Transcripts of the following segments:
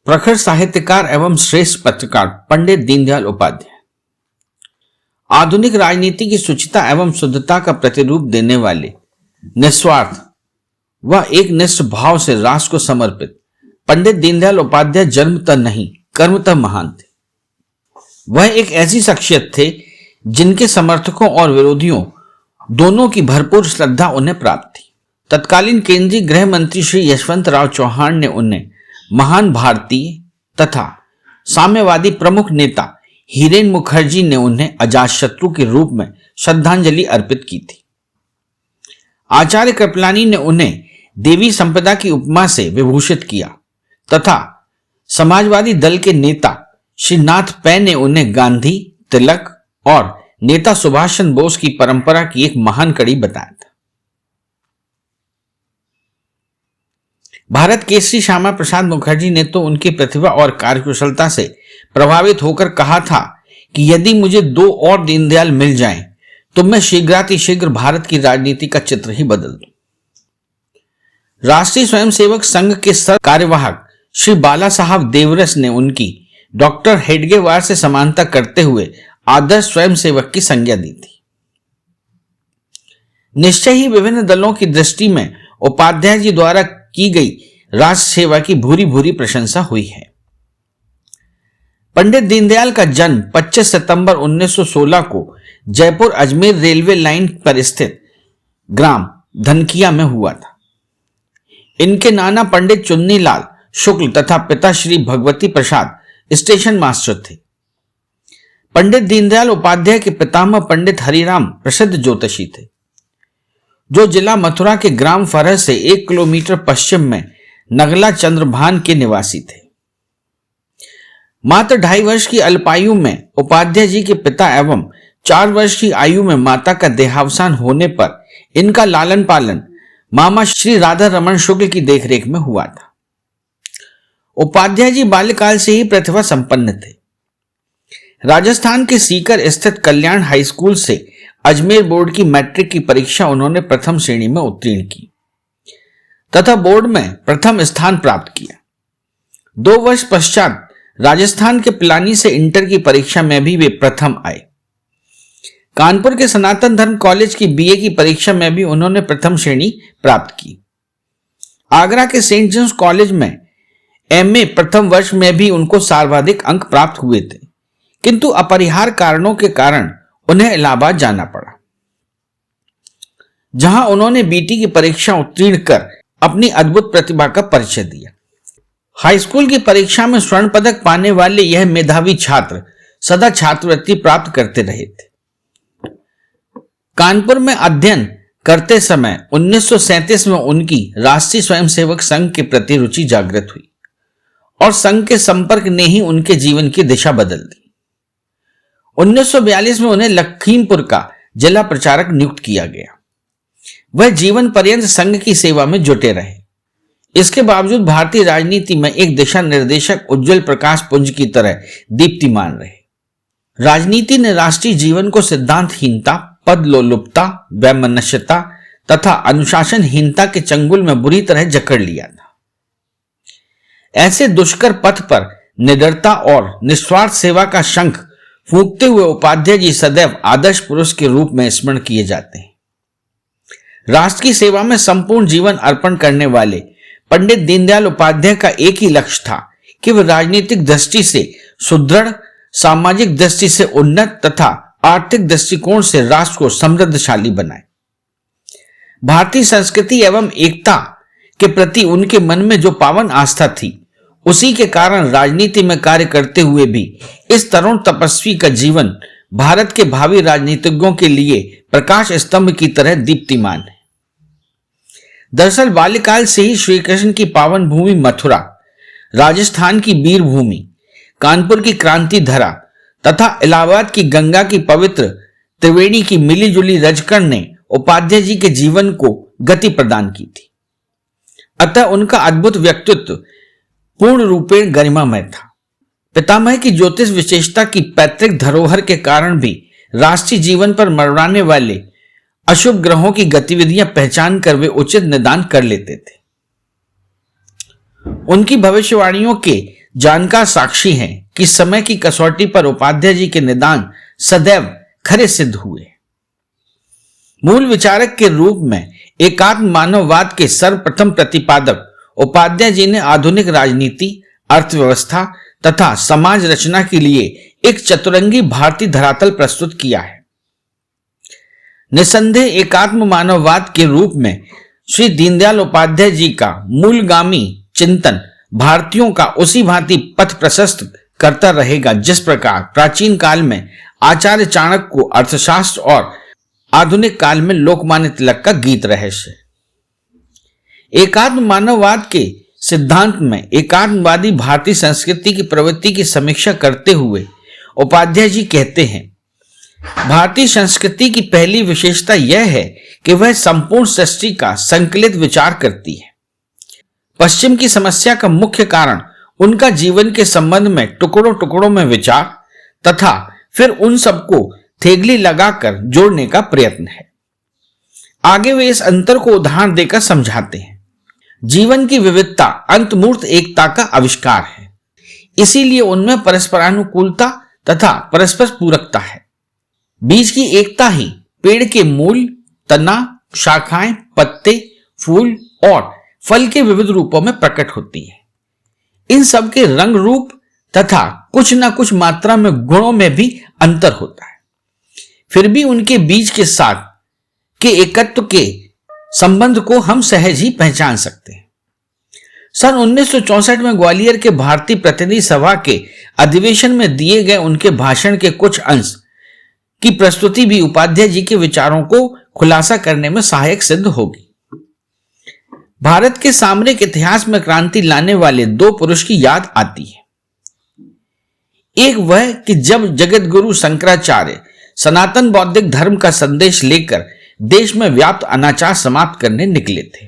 प्रखर साहित्यकार एवं श्रेष्ठ पत्रकार पंडित दीनदयाल उपाध्याय आधुनिक राजनीति की शुचिता एवं शुद्धता का प्रतिरूप देने वाले, निस्वार्थ व एक निष्ठ भाव से राष्ट्र को समर्पित पंडित दीनदयाल उपाध्याय जन्मतः नहीं कर्मतः महान थे। वह एक ऐसी शख्सियत थे जिनके समर्थकों और विरोधियों दोनों की भरपूर श्रद्धा उन्हें प्राप्त थी। तत्कालीन केंद्रीय गृह मंत्री श्री यशवंतराव चौहान ने उन्हें महान भारतीय तथा साम्यवादी प्रमुख नेता हीरेन मुखर्जी ने उन्हें अजातशत्रु के रूप में श्रद्धांजलि अर्पित की थी। आचार्य कृपलानी ने उन्हें देवी संपदा की उपमा से विभूषित किया तथा समाजवादी दल के नेता श्री नाथ पै ने उन्हें गांधी, तिलक और नेता सुभाष चंद्र बोस की परंपरा की एक महान कड़ी बताया था। भारत केसरी श्यामा प्रसाद मुखर्जी ने तो उनकी प्रतिभा और कार्यकुशलता से प्रभावित होकर कहा था कि यदि मुझे 2 और दीनदयाल मिल जाएं तो मैं शीघ्रातिशीघ्र भारत की राजनीति का चित्र ही बदल दूं। राष्ट्रीय स्वयंसेवक संघ के सर कार्यवाहक श्री बाला साहब देवरस ने उनकी डॉक्टर हेडगेवार से समानता करते हुए आदर्श स्वयंसेवक की संज्ञा दी थी। निश्चय ही विभिन्न दलों की दृष्टि में उपाध्याय जी द्वारा की गई राष्ट्र सेवा की भूरी भूरी प्रशंसा हुई है। पंडित दीनदयाल का जन्म 25 सितंबर 1916 को जयपुर अजमेर रेलवे लाइन पर स्थित ग्राम धनकिया में हुआ था। इनके नाना पंडित चुन्नीलाल शुक्ल तथा पिता श्री भगवती प्रसाद स्टेशन मास्टर थे। पंडित दीनदयाल उपाध्याय के पितामह पंडित हरिराम प्रसिद्ध ज्योतिषी थे, जो जिला मथुरा के ग्राम फरह से 1 किलोमीटर पश्चिम में नगला चंद्रभान के निवासी थे। मात्र 2.5 वर्ष की अल्पायु में उपाध्याय जी के पिता एवं 4 वर्ष की आयु में माता का देहावसान होने पर इनका लालन पालन मामा श्री राधा रमन शुक्ल की देखरेख में हुआ था। उपाध्याय जी बाल्यकाल से ही प्रतिभा संपन्न थे। राजस्थान के सीकर स्थित कल्याण हाई स्कूल से अजमेर बोर्ड की मैट्रिक की परीक्षा उन्होंने प्रथम श्रेणी में उत्तीर्ण की तथा बोर्ड में प्रथम स्थान प्राप्त किया। 2 वर्ष पश्चात राजस्थान के पिलानी से इंटर की परीक्षा में भी वे प्रथम आए। कानपुर के सनातन धर्म कॉलेज की बीए की परीक्षा में भी उन्होंने प्रथम श्रेणी प्राप्त की। आगरा के सेंट जेम्स कॉलेज में एमए प्रथम वर्ष में भी उनको सर्वाधिक अंक प्राप्त हुए थे, किंतु अपरिहार्य कारणों के कारण उन्हें इलाहाबाद जाना पड़ा, जहां उन्होंने बीटी की परीक्षा उत्तीर्ण कर अपनी अद्भुत प्रतिभा का परिचय दिया। हाई स्कूल की परीक्षा में स्वर्ण पदक पाने वाले यह मेधावी छात्र सदा छात्रवृत्ति प्राप्त करते रहे थे। कानपुर में अध्ययन करते समय 1937 में उनकी राष्ट्रीय स्वयंसेवक संघ के प्रति रुचि जागृत हुई और संघ के संपर्क ने ही उनके जीवन की दिशा बदल दी। 1942 में उन्हें लखीमपुर का जिला प्रचारक नियुक्त किया गया। वह जीवन पर्यंत संघ की सेवा में जुटे रहे। इसके बावजूद भारतीय राजनीति में एक दिशा निर्देशक उज्जवल प्रकाश पुंज की तरह दीप्तिमान रहे। राजनीति ने राष्ट्रीय जीवन को सिद्धांतहीनता, पद लोलुपता, वैमनस्यता तथा अनुशासनहीनता के चंगुल में बुरी तरह जकड़ लिया था। ऐसे दुष्कर पथ पर निडरता और निस्वार्थ सेवा का शंख फूंकते हुए उपाध्याय जी सदैव आदर्श पुरुष के रूप में स्मरण किए जाते हैं। राष्ट्र की सेवा में संपूर्ण जीवन अर्पण करने वाले पंडित दीनदयाल उपाध्याय का एक ही लक्ष्य था कि वे राजनीतिक दृष्टि से सुदृढ़, सामाजिक दृष्टि से उन्नत तथा आर्थिक दृष्टिकोण से राष्ट्र को समृद्धशाली बनाए। भारतीय संस्कृति एवं एकता के प्रति उनके मन में जो पावन आस्था थी, उसी के कारण राजनीति में कार्य करते हुए भी इस तरुण तपस्वी का जीवन भारत के भावी राजनीतिज्ञों के लिए प्रकाश स्तंभ की तरह दीप्तिमान है। दरअसल बाल्यकाल से ही श्री कृष्ण की पावन भूमि मथुरा, राजस्थान की वीर भूमि, कानपुर की क्रांति धरा तथा इलाहाबाद की गंगा की पवित्र त्रिवेणी की मिलीजुली रजकण ने उपाध्याय जी के जीवन को गति प्रदान की थी। अतः उनका अद्भुत व्यक्तित्व पूर्ण रूपेण गरिमामय था। पितामह की ज्योतिष विशेषता की पैतृक धरोहर के कारण भी राष्ट्रीय जीवन पर मरवाने वाले अशुभ ग्रहों की गतिविधियां पहचान कर वे उचित निदान कर लेते थे। उनकी भविष्यवाणियों के जानकार साक्षी हैं कि समय की कसौटी पर उपाध्याय जी के निदान सदैव खरे सिद्ध हुए। मूल विचारक के रूप में एकात्म मानववाद के सर्वप्रथम प्रतिपादक उपाध्याय जी ने आधुनिक राजनीति, अर्थव्यवस्था तथा समाज रचना के लिए एक चतुरंगी भारतीय धरातल प्रस्तुत किया है। निसंदेह एकात्म मानववाद के रूप में श्री दीनदयाल उपाध्याय जी का मूलगामी चिंतन भारतीयों का उसी भांति पथ प्रशस्त करता रहेगा जिस प्रकार प्राचीन काल में आचार्य चाणक्य को अर्थशास्त्र और आधुनिक काल में लोकमान्य तिलक का गीत रहस्य। एकात्म मानववाद के सिद्धांत में एकात्मवादी भारतीय संस्कृति की प्रवृत्ति की समीक्षा करते हुए उपाध्याय जी कहते हैं, भारतीय संस्कृति की पहली विशेषता यह है कि वह संपूर्ण सृष्टि का संकलित विचार करती है। पश्चिम की समस्या का मुख्य कारण उनका जीवन के संबंध में टुकड़ों टुकड़ों में विचार तथा फिर उन सबको थेगली लगाकर जोड़ने का प्रयत्न है। आगे वे इस अंतर को उदाहरण देकर समझाते हैं। जीवन की विविधता अंतमूर्त एकता का आविष्कार है, इसीलिए उनमें परस्परानुकूलता तथा परस्पर पूरकता है। बीज की एकता ही पेड़ के मूल, तना, शाखाएं, पत्ते, फूल और फल के विविध रूपों में प्रकट होती है। इन सब के रंग रूप तथा कुछ न कुछ मात्रा में गुणों में भी अंतर होता है, फिर भी उनके बीज के साथ के एकत्व के संबंध को हम सहज ही पहचान सकते हैं। सन 1964 में ग्वालियर के भारतीय प्रतिनिधि सभा के अधिवेशन में दिए गए उनके भाषण के कुछ अंश की प्रस्तुति भी उपाध्याय जी के विचारों को खुलासा करने में सहायक सिद्ध होगी। भारत के सामरिक इतिहास में क्रांति लाने वाले दो पुरुष की याद आती है। एक वह कि जब जगत गुरु शंकराचार्य सनातन बौद्धिक धर्म का संदेश लेकर देश में व्याप्त अनाचार समाप्त करने निकले थे,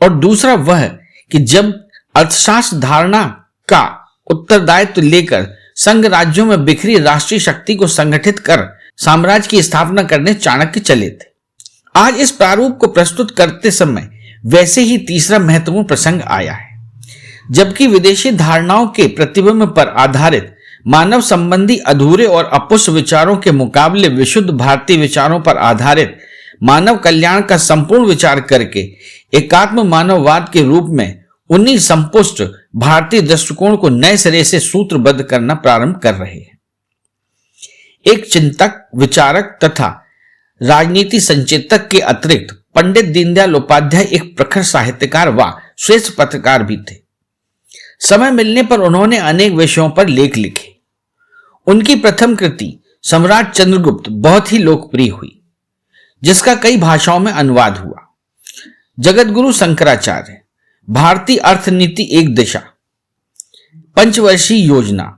और दूसरा वह कि जब अर्थशास्त्र धारणा का उत्तरदायित्व लेकर संघ राज्यों में बिखरी राष्ट्रीय शक्ति को संगठित कर साम्राज्य की स्थापना करने चाणक्य चले थे। आज इस प्रारूप को प्रस्तुत करते समय वैसे ही तीसरा महत्वपूर्ण प्रसंग आया है। जबकि विदेशी धारणाओं के प्रतिबिंब पर आधारित मानव संबंधी अधूरे और अपुष्ट विचारों के मुकाबले विशुद्ध भारतीय विचारों पर आधारित मानव कल्याण का संपूर्ण विचार करके एकात्म मानववाद के रूप में उन्हीं संपुष्ट भारतीय दृष्टिकोण को नए सिरे से सूत्रबद्ध करना प्रारंभ कर रहे हैं। एक चिंतक, विचारक तथा राजनीति संचेतक के अतिरिक्त पंडित दीनदयाल उपाध्याय एक प्रखर साहित्यकार व श्रेष्ठ पत्रकार भी थे। समय मिलने पर उन्होंने अनेक विषयों पर लेख लिखे। उनकी प्रथम कृति सम्राट चंद्रगुप्त बहुत ही लोकप्रिय हुई, जिसका कई भाषाओं में अनुवाद हुआ। जगतगुरु शंकराचार्य, भारतीय अर्थनीति एक दिशा, पंचवर्षीय योजना,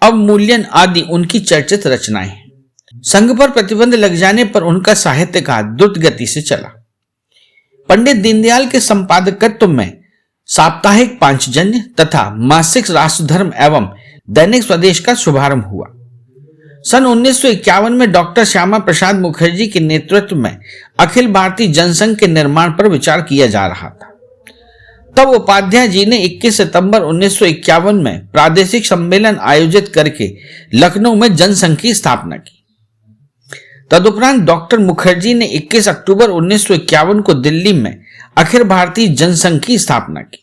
अवमूल्यन आदि उनकी चर्चित रचनाएं हैं। संघ पर प्रतिबंध लग जाने पर उनका साहित्य का द्रुत गति से चला। पंडित दीनदयाल के संपादकत्व में साप्ताहिक पांचजन्य तथा मासिक राष्ट्रधर्म एवं दैनिक स्वदेश का शुभारंभ हुआ। सन 1951 में डॉक्टर श्यामा प्रसाद मुखर्जी के नेतृत्व में अखिल भारतीय जनसंघ के निर्माण पर विचार किया जा रहा था। तब उपाध्याय जी ने 21 सितंबर 1951 में प्रादेशिक सम्मेलन आयोजित करके लखनऊ में जनसंघ की स्थापना की। तदुपरांत डॉक्टर मुखर्जी ने 21 अक्टूबर 1951 को दिल्ली में अखिल भारतीय जनसंघ की स्थापना की।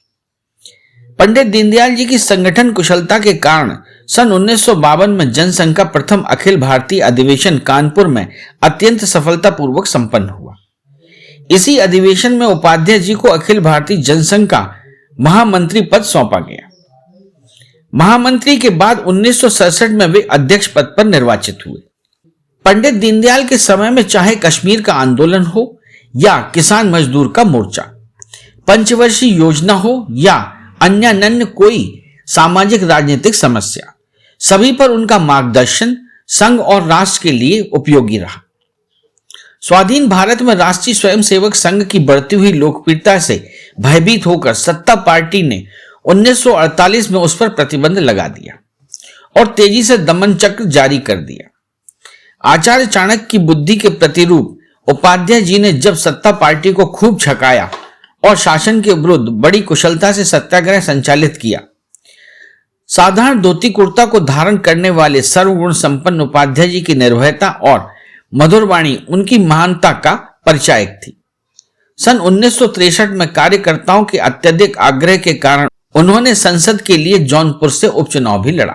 पंडित दीनदयाल जी की संगठन कुशलता के कारण सन 1952 में जनसंघ का प्रथम अखिल भारतीय अधिवेशन कानपुर में अत्यंत सफलतापूर्वक संपन्न हुआ। इसी अधिवेशन में उपाध्याय जी को अखिल भारतीय जनसंघ का महामंत्री पद सौंपा गया। महामंत्री के बाद 1967 में वे अध्यक्ष पद पर निर्वाचित हुए। पंडित दीनदयाल के समय में चाहे कश्मीर का आंदोलन हो या किसान मजदूर का मोर्चा, पंचवर्षीय योजना हो या अन्य कोई सामाजिक राजनीतिक समस्या, सभी पर उनका मार्गदर्शन संघ और राष्ट्र के लिए उपयोगी रहा। स्वाधीन भारत में राष्ट्रीय स्वयंसेवक संघ की बढ़ती हुई लोकप्रियता से भयभीत होकर सत्ता पार्टी ने 1948 में उस पर प्रतिबंध लगा दिया और तेजी से दमन चक्र जारी कर दिया। आचार्य चाणक्य की बुद्धि के प्रतिरूप उपाध्याय जी ने जब सत्ता पार्टी को खूब छकाया और शासन के विरुद्ध बड़ी कुशलता से सत्याग्रह संचालित किया, साधारण धोती कुर्ता को धारण करने वाले सर्वगुण संपन्न उपाध्याय जी की निर्भयता और मधुर वाणी उनकी महानता का परिचायक थी। सन 1963 में कार्यकर्ताओं के अत्यधिक आग्रह के कारण उन्होंने संसद के लिए जौनपुर से उपचुनाव भी लड़ा।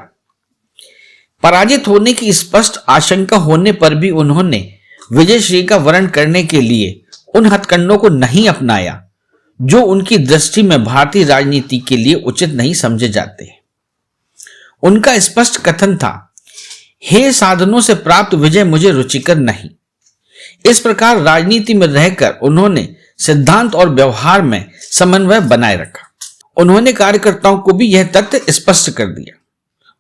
पराजित होने की स्पष्ट आशंका होने पर भी उन्होंने विजयश्री का वरण करने के लिए उन हथकंडों को नहीं अपनाया जो उनकी दृष्टि में भारतीय राजनीति के लिए उचित नहीं समझे जाते। उनका स्पष्ट कथन था, हे साधनों से प्राप्त विजय मुझे रुचिकर नहीं। इस प्रकार राजनीति में रहकर उन्होंने सिद्धांत और व्यवहार में समन्वय बनाए रखा। उन्होंने कार्यकर्ताओं को भी यह तथ्य स्पष्ट कर दिया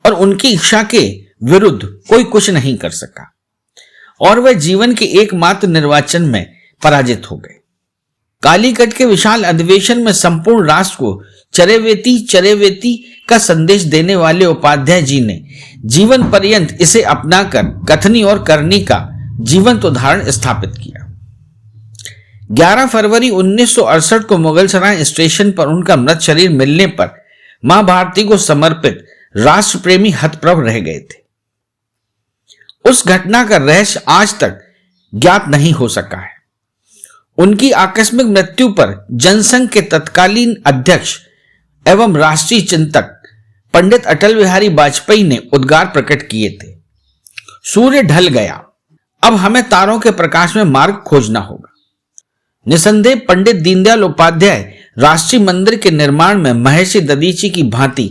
और उनकी इच्छा के विरुद्ध कोई कुछ नहीं कर सका और वह जीवन के एकमात्र निर्वाचन में पराजित हो गए। कालीकट के विशाल अधिवेशन में संपूर्ण राष्ट्र को चरेवेती चरेवेती का संदेश देने वाले उपाध्याय जी ने जीवन पर्यंत इसे अपनाकर कथनी और करनी का जीवंत उदाहरण स्थापित किया। 11 फरवरी 1968 को मुगलसराय स्टेशन पर उनका मृत शरीर मिलने पर मां भारती को समर्पित राष्ट्र प्रेमी हतप्रभ रह गए थे। उस घटना का रहस्य आज तक ज्ञात नहीं हो सका है। उनकी आकस्मिक मृत्यु पर जनसंघ के तत्कालीन अध्यक्ष एवं राष्ट्रीय चिंतक पंडित अटल बिहारी वाजपेयी ने उद्गार प्रकट किए थे, सूर्य ढल गया, अब हमें तारों के प्रकाश में मार्ग खोजना होगा। निसंदेह पंडित दीनदयाल उपाध्याय राष्ट्रीय मंदिर के निर्माण में महर्षि दधीची की भांति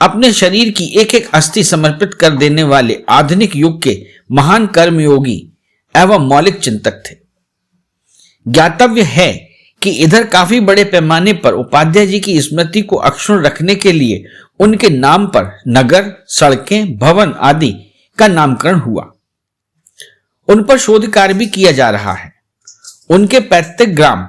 अपने शरीर की एक एक अस्थि समर्पित कर देने वाले आधुनिक युग के महान कर्मयोगी एवं मौलिक चिंतक थे। ज्ञातव्य है कि इधर काफी बड़े पैमाने पर उपाध्याय जी की स्मृति को अक्षुण्ण रखने के लिए उनके नाम पर नगर, सड़कें, भवन आदि का नामकरण हुआ। उन पर शोध कार्य भी किया जा रहा है। उनके पैतृक ग्राम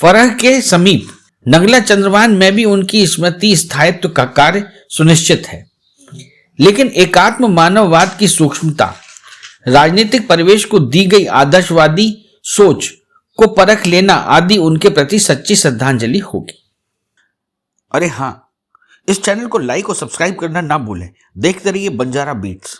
फरह के समीप नगला चंद्रभान में भी उनकी स्मृति स्थायित्व का कार्य सुनिश्चित है। लेकिन एकात्म मानववाद की सूक्ष्मता, राजनीतिक परिवेश को दी गई आदर्शवादी सोच को परख लेना आदि उनके प्रति सच्ची श्रद्धांजलि होगी। अरे हाँ, इस चैनल को लाइक और सब्सक्राइब करना ना भूलें। देखते रहिए बंजारा बीट्स।